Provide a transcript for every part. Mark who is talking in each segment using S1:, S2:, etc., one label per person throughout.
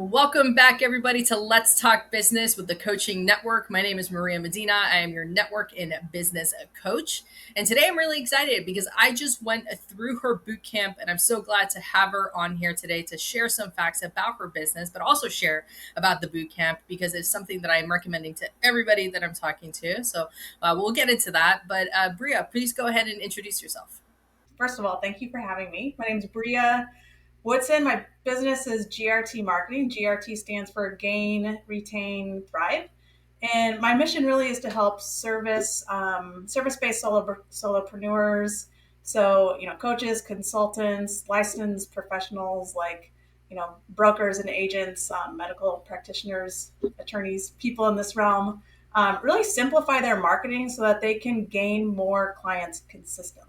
S1: Welcome back, everybody, to Let's Talk Business with the Coaching Network. My name is Maria Medina. I am your network and business coach. And today I'm really excited because I just went through her boot camp, and I'm so glad to have her on here today to share some facts about her business, but also share about the boot camp because it's something that I'm recommending to everybody that I'm talking to. So we'll get into that. But Brea, please go ahead and introduce yourself.
S2: First of all, thank you for having me. My name is Brea Woodson. My business is GRT Marketing. GRT stands for Gain, Retain, Thrive. And my mission really is to help service-based solopreneurs. So, coaches, consultants, licensed professionals like, brokers and agents, medical practitioners, attorneys, people in this realm, really simplify their marketing so that they can gain more clients consistently.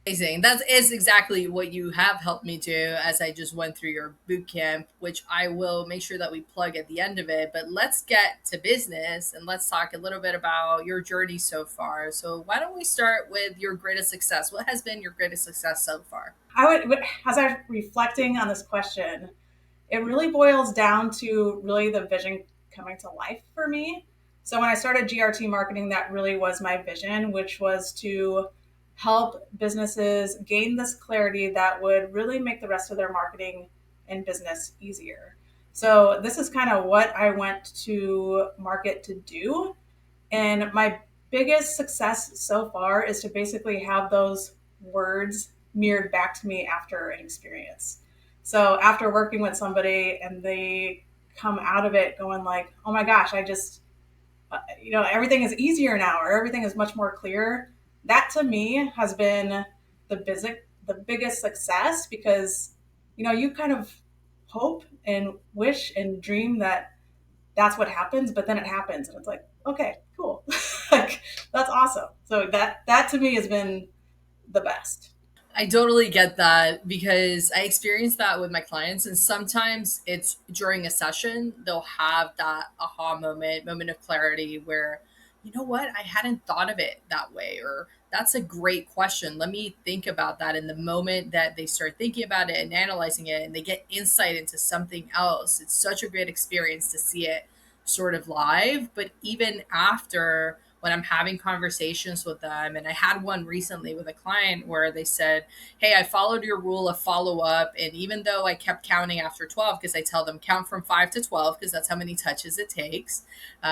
S1: Amazing. That is exactly what you have helped me do as I just went through your boot camp, which I will make sure that we plug at the end of it. But let's get to business and let's talk a little bit about your journey so far. So, why don't we start with your greatest success? What has been your greatest success so far?
S2: As I'm reflecting on this question, it really boils down to really the vision coming to life for me. So when I started GRT marketing, that really was my vision, which was to help businesses gain this clarity that would really make the rest of their marketing and business easier. So this is kind of what I went to market to do. And my biggest success so far is to basically have those words mirrored back to me after an experience. So after working with somebody and they come out of it going like, "Oh my gosh, I just everything is easier now or everything is much more clear." That to me has been the biggest success because you kind of hope and wish and dream that that's what happens, but then it happens and it's like, okay, cool. Like that's awesome. So that to me has been the best.
S1: I totally get that because I experience that with my clients, and sometimes it's during a session, they'll have that aha moment of clarity where, you know what, I hadn't thought of it that way, or that's a great question. Let me think about that. In the moment that they start thinking about it and analyzing it, and they get insight into something else, it's such a great experience to see it sort of live. But even after, when I'm having conversations with them. And I had one recently with a client where they said, "Hey, I followed your rule of follow up. And even though I kept counting after 12, because I tell them count from 5 to 12, because that's how many touches it takes.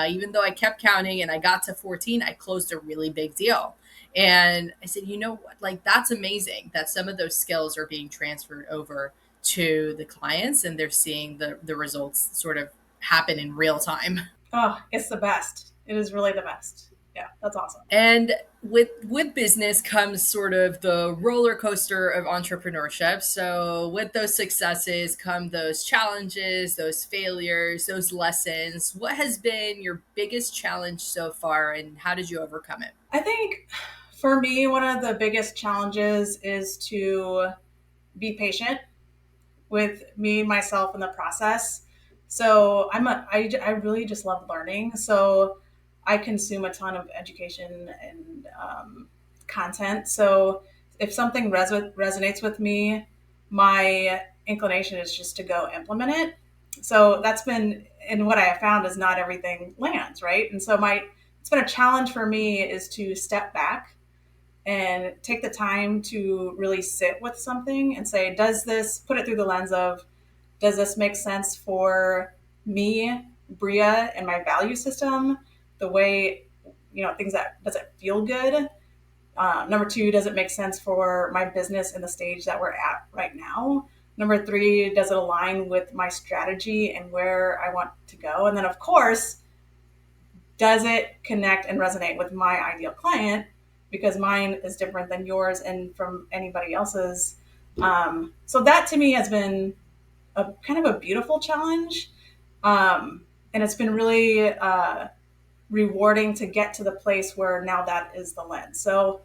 S1: Even though I kept counting and I got to 14, I closed a really big deal." And I said, you know what? Like, that's amazing that some of those skills are being transferred over to the clients and they're seeing the results sort of happen in real time.
S2: Oh, it's the best. It is really the best. Yeah, that's awesome.
S1: And with business comes sort of the roller coaster of entrepreneurship. So with those successes come those challenges, those failures, those lessons. What has been your biggest challenge so far and how did you overcome it?
S2: I think for me, one of the biggest challenges is to be patient with me, myself, in the process. So I really just love learning. So I consume a ton of education and content. So if something resonates with me, my inclination is just to go implement it. So that's been, and what I have found is not everything lands, right? And so it's been a challenge for me is to step back and take the time to really sit with something and say, put it through the lens of, does this make sense for me, Brea, and my value system? The way, things that, does it feel good? Number two, does it make sense for my business in the stage that we're at right now? Number three, does it align with my strategy and where I want to go? And then, of course, does it connect and resonate with my ideal client? Because mine is different than yours and from anybody else's. So that to me has been a kind of a beautiful challenge. And it's been really rewarding to get to the place where now that is the lens. So,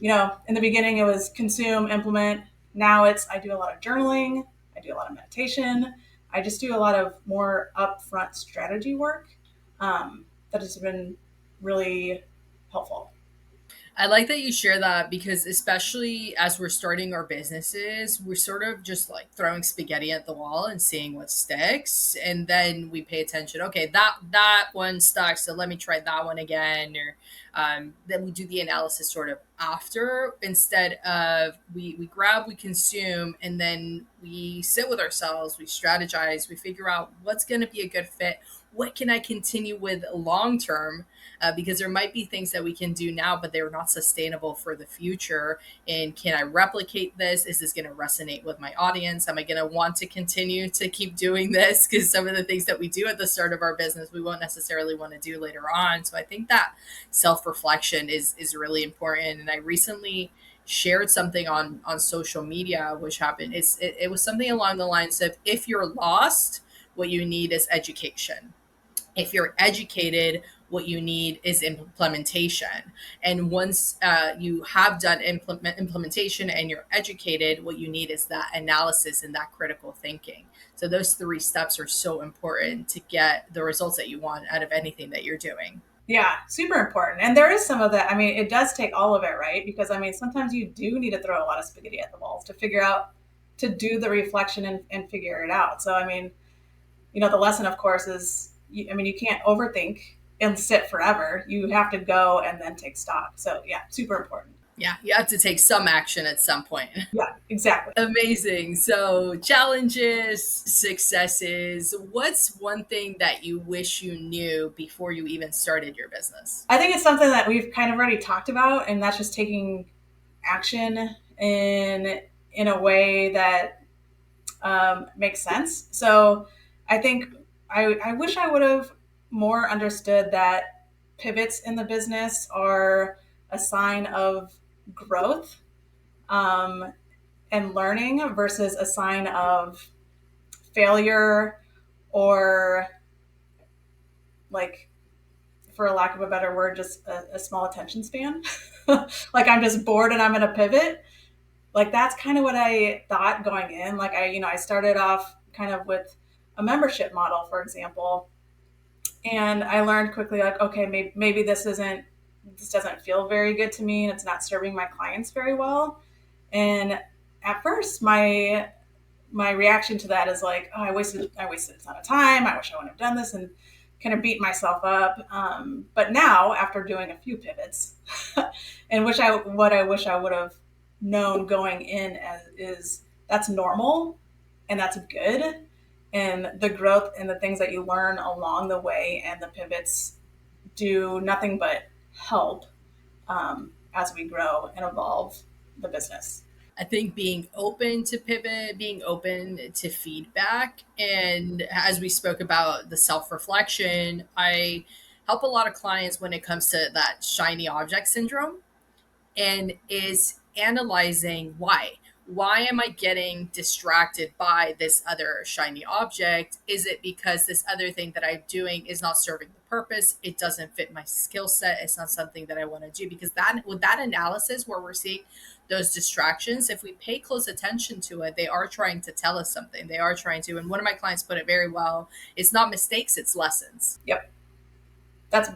S2: in the beginning it was consume, implement. Now I do a lot of journaling. I do a lot of meditation. I just do a lot of more upfront strategy work that has been really helpful.
S1: I like that you share that because especially as we're starting our businesses, we're sort of just like throwing spaghetti at the wall and seeing what sticks, and then we pay attention. Okay, that one stuck, so let me try that one again, or then we do the analysis sort of after instead of we grab, we consume, and then we sit with ourselves, we strategize, we figure out what's going to be a good fit. What can I continue with long term? Because there might be things that we can do now, but they're not sustainable for the future. And can I replicate this? Is this going to resonate with my audience? Am I going to want to continue to keep doing this? Because some of the things that we do at the start of our business, we won't necessarily want to do later on. So I think that self reflection is really important. And I recently shared something on social media, which happened. It was something along the lines of, if you're lost, what you need is education. If you're educated, what you need is implementation. And once you have done implementation and you're educated, what you need is that analysis and that critical thinking. So those three steps are so important to get the results that you want out of anything that you're doing.
S2: Yeah, super important. And there is some of that. I mean, it does take all of it, right? Because I mean, sometimes you do need to throw a lot of spaghetti at the walls to figure out, to do the reflection and figure it out. So, I mean, the lesson, of course, is, I mean, you can't overthink and sit forever. You have to go and then take stock. So, yeah, super important.
S1: Yeah, you have to take some action at some point.
S2: Yeah, exactly.
S1: Amazing. So, challenges, successes. What's one thing that you wish you knew before you even started your business?
S2: I think it's something that we've kind of already talked about, and that's just taking action in a way that makes sense. So I think I wish I would have more understood that pivots in the business are a sign of growth, um, and learning versus a sign of failure, or, like, for a lack of a better word, just a small attention span. Like, I'm just bored and I'm going to pivot. Like, that's kind of what I thought going in. Like, I started off kind of with a membership model, for example, and I learned quickly, like, okay, maybe this doesn't feel very good to me, and it's not serving my clients very well. And at first, my reaction to that is like, oh, I wasted a ton of time. I wish I wouldn't have done this, and kind of beat myself up. But now, after doing a few pivots, and what I wish I would have known going in is that's normal, and that's good, and the growth and the things that you learn along the way and the pivots do nothing but help, as we grow and evolve the business.
S1: I think being open to pivot, being open to feedback. And as we spoke about the self reflection, I help a lot of clients when it comes to that shiny object syndrome, and is analyzing why. Why am I getting distracted by this other shiny object? Is it because this other thing that I'm doing is not serving the purpose? It doesn't fit my skill set. It's not something that I want to do. Because that, with that analysis where we're seeing those distractions, if we pay close attention to it, they are trying to tell us something. They are trying to, and one of my clients put it very well, it's not mistakes, it's lessons.
S2: Yep. That's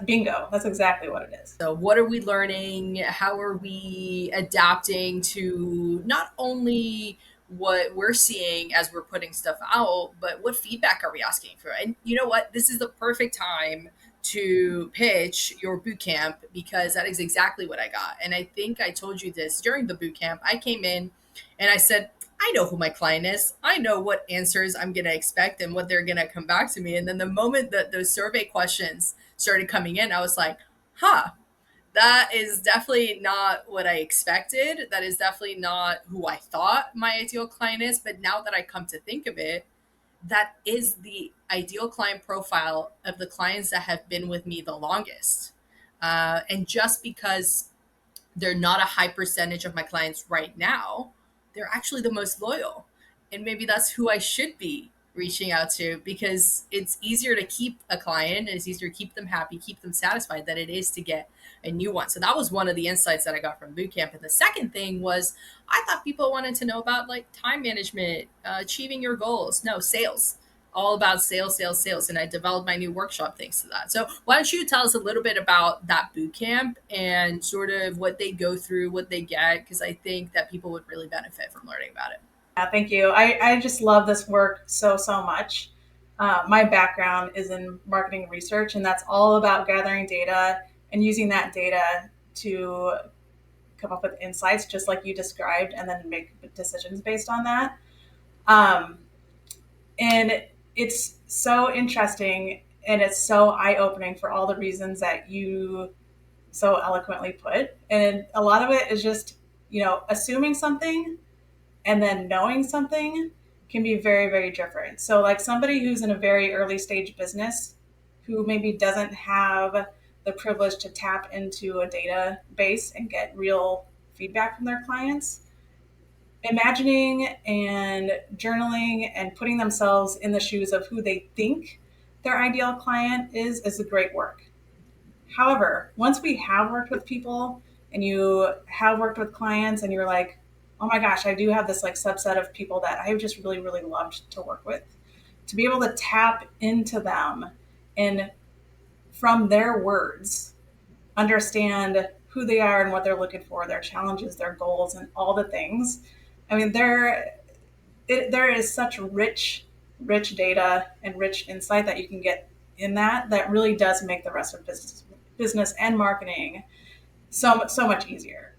S2: bingo. That's exactly what it is.
S1: So, what are we learning? How are we adapting to not only what we're seeing as we're putting stuff out, but what feedback are we asking for? And you know what? This is the perfect time to pitch your boot camp, because that is exactly what I got. And I think I told you this during the boot camp. I came in and I said, I know who my client is. I know what answers I'm going to expect and what they're going to come back to me. And then the moment that those survey questions started coming in, I was like, huh, that is definitely not what I expected. That is definitely not who I thought my ideal client is. But now that I come to think of it, that is the ideal client profile of the clients that have been with me the longest. And just because they're not a high percentage of my clients right now, they're actually the most loyal. And maybe that's who I should be reaching out to, because it's easier to keep a client and it's easier to keep them happy, keep them satisfied, than it is to get a new one. So that was one of the insights that I got from bootcamp. And the second thing was, I thought people wanted to know about like time management, achieving your goals. No, sales. all about sales, sales, sales. And I developed my new workshop thanks to that. So why don't you tell us a little bit about that boot camp and sort of what they go through, what they get? Because I think that people would really benefit from learning about it.
S2: Yeah, thank you. I just love this work so much. My background is in marketing research, and that's all about gathering data and using that data to come up with insights, just like you described, and then make decisions based on that. Um, and it's so interesting and it's so eye opening for all the reasons that you so eloquently put. And a lot of it is just, assuming something and then knowing something can be very different. So, like somebody who's in a very early stage business who maybe doesn't have the privilege to tap into a database and get real feedback from their clients, imagining and journaling and putting themselves in the shoes of who they think their ideal client is a great work. However, once we have worked with people and you have worked with clients and you're like, oh my gosh, I do have this like subset of people that I just really loved to work with, to be able to tap into them and from their words understand who they are and what they're looking for, their challenges, their goals, and all the things. I mean, there is such rich data and rich insight that you can get in that really does make the rest of business and marketing so much easier.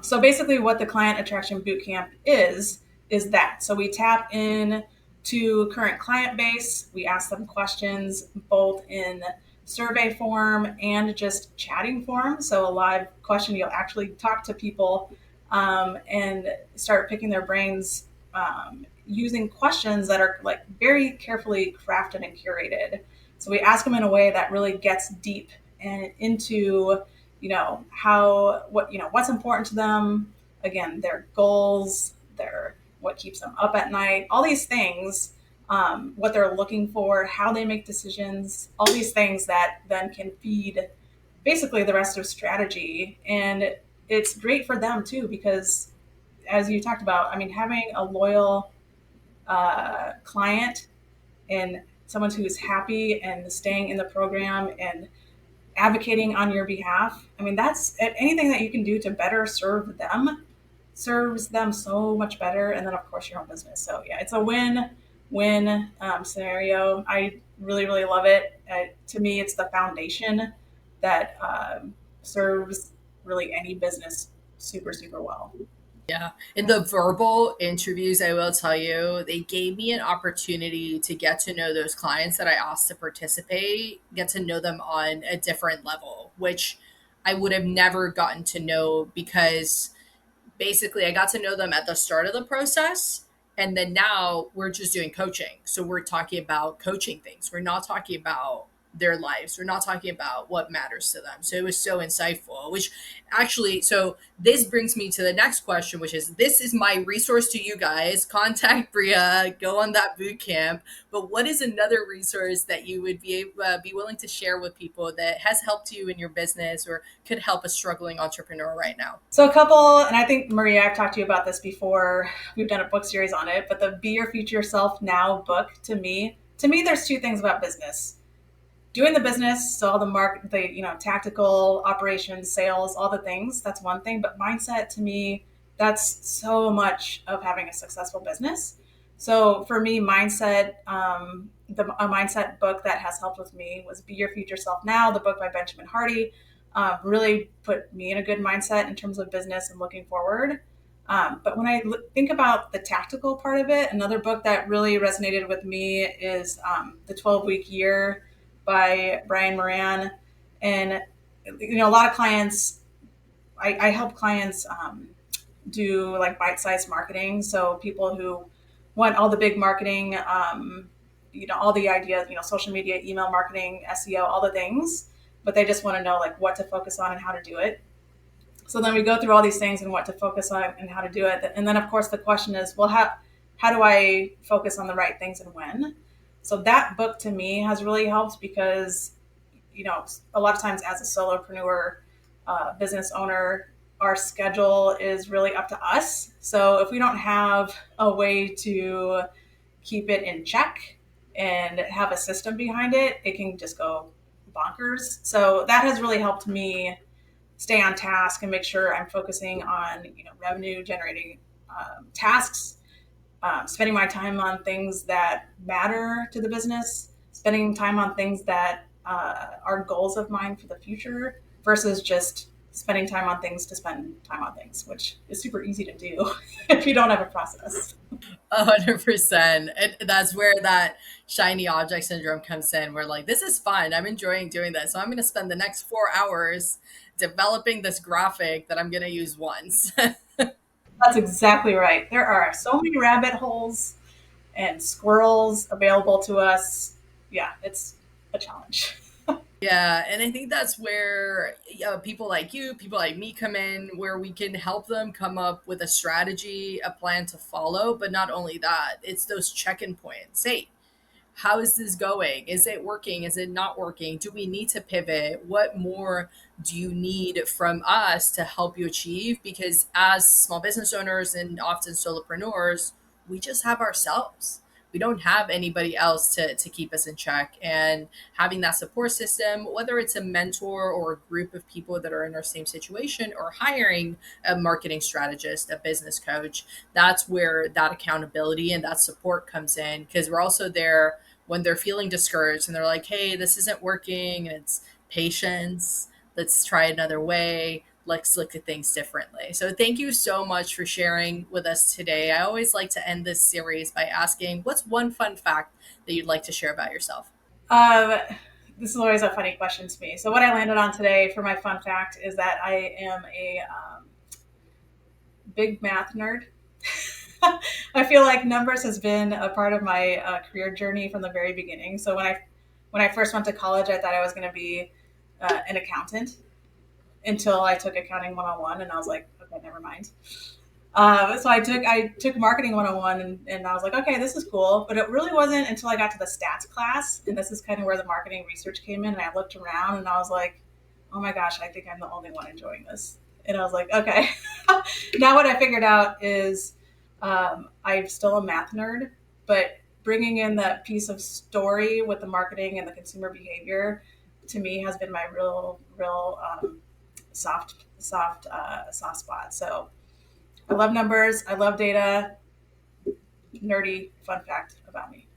S2: So basically, what the client attraction bootcamp is that. So we tap in to current client base. We ask them questions both in survey form and just chatting form. So a live question, you'll actually talk to people and start picking their brains using questions that are like very carefully crafted and curated. So we ask them in a way that really gets deep and into what's important to them, again, their goals, their what keeps them up at night, all these things, what they're looking for, how they make decisions, all these things that then can feed basically the rest of strategy. And it's great for them too because, as you talked about, I mean, having a loyal client and someone who is happy and staying in the program and advocating on your behalf. I mean, that's anything that you can do to better serve them serves them so much better. And then, of course, your own business. So, yeah, it's a win scenario. I really love it. To me, it's the foundation that serves really any business super well.
S1: Yeah. In the verbal interviews, I will tell you, they gave me an opportunity to get to know those clients that I asked to participate, get to know them on a different level, which I would have never gotten to know because basically I got to know them at the start of the process. And then now we're just doing coaching. So we're talking about coaching things. We're not talking about their lives. We're not talking about what matters to them. So it was so insightful, which actually, so this brings me to the next question, which is this is my resource to you guys. Contact Brea, go on that boot camp. But what is another resource that you would be willing to share with people that has helped you in your business or could help a struggling entrepreneur right now?
S2: So a couple, and I think Maria, I've talked to you about this before. We've done a book series on it, but the Be Your Future Self Now book to me, there's two things about business. Doing the business, so all the tactical operations, sales, all the things, that's one thing. But mindset to me, that's so much of having a successful business. So for me, a mindset book that has helped with me was Be Your Future Self Now, the book by Benjamin Hardy. Really put me in a good mindset in terms of business and looking forward. But when I think about the tactical part of it, another book that really resonated with me is The 12-Week Year by Brian Moran. And, a lot of clients, I help clients do like bite-sized marketing. So people who want all the big marketing, all the ideas, social media, email marketing, SEO, all the things, but they just want to know like what to focus on and how to do it. So then we go through all these things and what to focus on and how to do it. And then of course the question is, well, how do I focus on the right things and when? So that book to me has really helped because, a lot of times as a solopreneur, business owner, our schedule is really up to us. So if we don't have a way to keep it in check, and have a system behind it, it can just go bonkers. So that has really helped me stay on task and make sure I'm focusing on revenue generating tasks, spending my time on things that matter to the business, spending time on things that are goals of mine for the future versus just spending time on things to spend time on things, which is super easy to do if you don't have a process.
S1: 100%. And that's where that shiny object syndrome comes in. We're like, this is fun. I'm enjoying doing this. So I'm going to spend the next 4 hours developing this graphic that I'm going to use once.
S2: That's exactly right. There are so many rabbit holes and squirrels available to us. Yeah, it's a challenge.
S1: Yeah, and I think that's where people like you, people like me come in, where we can help them come up with a strategy, a plan to follow. But not only that, it's those check-in points. Hey, how is this going? Is it working? Is it not working? Do we need to pivot? What more do you need from us to help you achieve? Because as small business owners and often solopreneurs, we just have ourselves. We don't have anybody else to keep us in check. And having that support system, whether it's a mentor or a group of people that are in our same situation, or hiring a marketing strategist, a business coach, that's where that accountability and that support comes in. Because we're also there when they're feeling discouraged and they're like, hey, this isn't working. And it's patience. Let's try another way. Let's look at things differently. So, thank you so much for sharing with us today. I always like to end this series by asking, what's one fun fact that you'd like to share about yourself?
S2: Um, this is always a funny question to me. So what I landed on today for my fun fact is that I am a big math nerd. I feel like numbers has been a part of my career journey from the very beginning. So when I first went to college, I thought I was going to be an accountant until I took accounting 101, and I was like, okay, never mind. So I took marketing 101, and I was like, okay, this is cool. But it really wasn't until I got to the stats class, and this is kind of where the marketing research came in. And I looked around and I was like, oh my gosh, I think I'm the only one enjoying this. And I was like, okay. Now what I figured out is I'm still a math nerd, but bringing in that piece of story with the marketing and the consumer behavior to me has been my real soft spot. So I love numbers. I love data. Nerdy fun fact about me.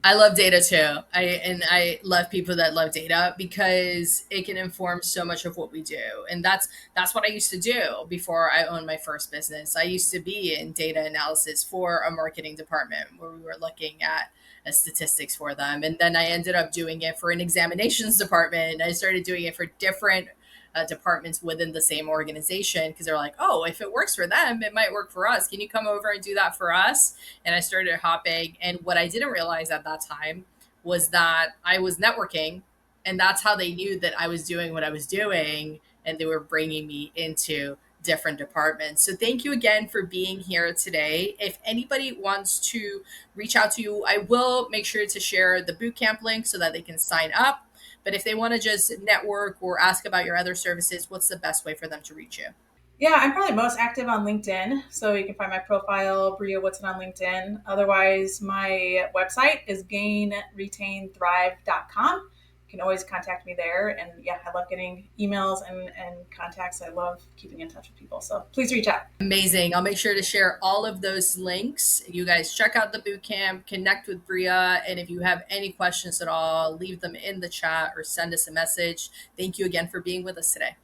S1: I love data too. I love people that love data because it can inform so much of what we do. And that's what I used to do before I owned my first business. I used to be in data analysis for a marketing department where we were looking at statistics for them. And then I ended up doing it for an examinations department. I started doing it for different departments within the same organization because they're like, oh, if it works for them, it might work for us. Can you come over and do that for us? And I started hopping. And what I didn't realize at that time was that I was networking, and that's how they knew that I was doing what I was doing, and they were bringing me into different departments. So thank you again for being here today. If anybody wants to reach out to you, I will make sure to share the bootcamp link so that they can sign up. But if they want to just network or ask about your other services, what's the best way for them to reach you?
S2: Yeah, I'm probably most active on LinkedIn. So you can find my profile, Brea Woodson, on LinkedIn. Otherwise, my website is gainretainthrive.com. You can always contact me there. And yeah, I love getting emails and contacts. I love keeping in touch with people. So please reach out.
S1: Amazing. I'll make sure to share all of those links. You guys check out the bootcamp, connect with Brea, and if you have any questions at all, leave them in the chat or send us a message. Thank you again for being with us today.